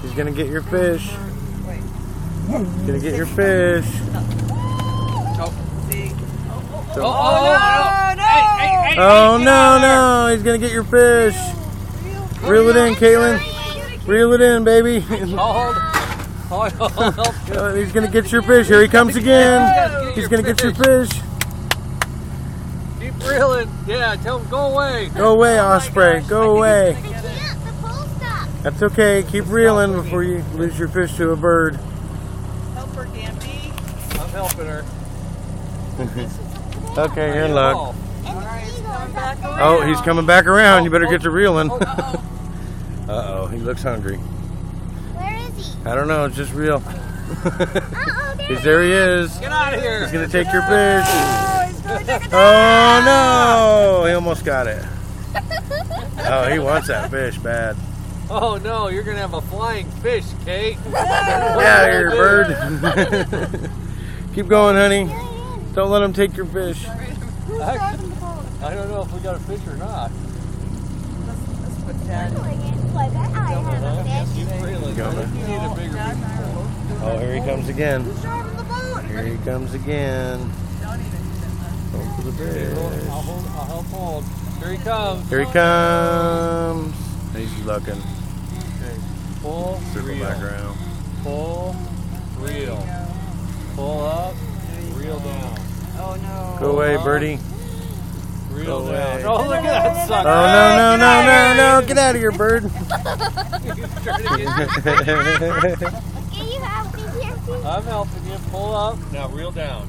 He's gonna get your fish. He's gonna get your fish. Oh no! He's gonna get your fish. Reel it in, Kaitlyn. Reel it in, baby. He's gonna get your fish. Here he comes again. He's gonna get your fish. Keep reeling. Yeah, tell him go away. Go away, Osprey. Go away. That's okay. Keep reeling before you lose your fish to a bird. Help her, Gampy. I'm helping her. Okay, here, look. Oh, He's coming back around. You better get to reeling. Uh-oh, he looks hungry. Where is he? I don't know, it's just real. There he is. Get out of here. He's going to take your fish. Oh, no. He almost got it. Oh, he wants that fish bad. Oh no, you're going to have a flying fish, Kate. Get out of here, bird. Keep going, honey. Don't let him take your fish. I don't know if we got a fish or not. Let's put that. Keep reeling. You need a bigger fish. Oh, here he comes again. Here he comes again. Hold for the fish. I'll help hold. Here he comes. Here he comes. He's looking. Okay. Pull, Circle reel. back around. Pull, reel. Pull up, reel down. Oh no. Go away, birdie. Reel Go down. away. Oh, look at that Oh, sucker. no. Get out of here, bird. He's trying to get- I'm helping you. Pull up. Now reel down.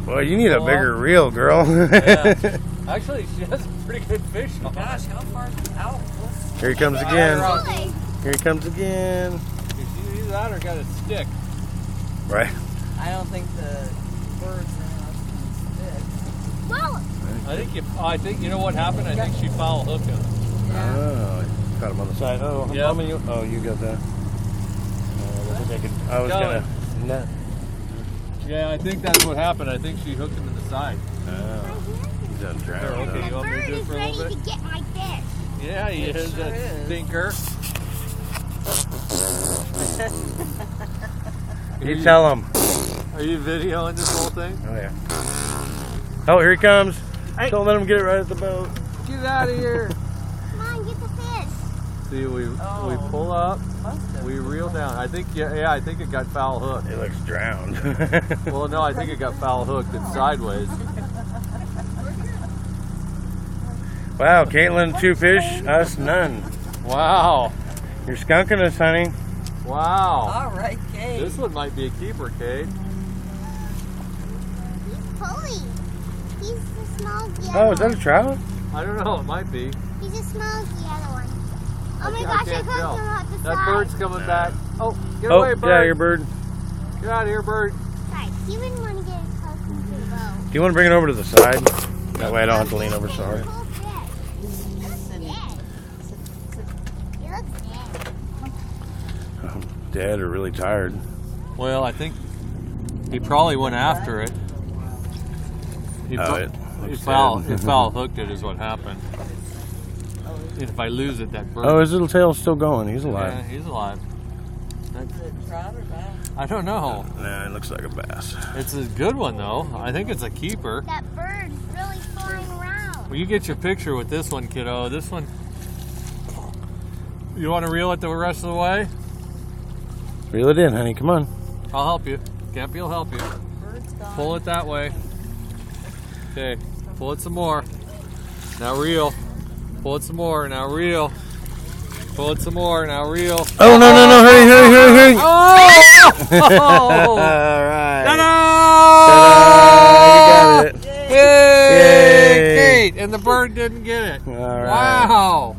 Boy, you need a bigger reel, girl. Yeah. Actually, she has a pretty good fish on. Gosh, how far out? Here he comes again. Here he comes again. Is either that or got a stick? Right. I don't think the birds are enough I think you know what happened? I think she foul hooked him. Oh, got him on the side. Oh, Yeah. you got that. I was gonna. Net. Yeah, I think that's what happened. I think she hooked him in the side. Oh, he's done drowned. Okay, you want me to do it for a little bit? Get my fish. Yeah, he is. sure That is. stinker. You tell him. Are you videoing this whole thing? Oh yeah. Oh, here he comes. Hey. Don't let him get it right at the boat. Get out of here. Come on, get the fish. See, we pull up, we reel down. I think I think it got foul hooked. He looks drowned. Well, no, I think it got foul hooked and sideways. Wow, Kaitlyn, 2 fish, us none. Wow, You're skunking us, honey. wow. All right, Kate. This one might be a keeper, Kate. He's pulling. He's as small as the Oh, other is that a trout? I don't know. It might be. one. He's as small as the other one. Oh my I gosh, I can't couldn't tell. come out the That side. bird's coming back. Oh, get Oh, away, bird. yeah, your bird. Get out of here, bird. Side. He wouldn't want to get as close to the boat. Do you want to bring it over to the side? That way I don't have to lean over so hard. Cool fish. He looks dead. He looks dead. Dead or really tired. Well, I think he probably went after it. He It foul hooked it is what happened. If I lose it, that bird. Oh, his little tail's still going. He's yeah, alive. he's alive. Is it trout or bass? I don't know. Nah, it looks like a bass. It's a good one though. I think it's a keeper. That bird's really flying around. Well, you get your picture with this one, kiddo. This one. You want to reel it the rest of the way? Reel it in, honey. Come on. I'll help you. Gampy will help you. Bird's gone. Pull it that way. Okay. Pull it some more. Now reel. Pull it some more. Now reel. Pull it some more. Now reel. Oh, no. Hurry. Oh! All right. Ta-da! You got it. Yay! Yay. Kate, and the bird didn't get it. All right. Wow.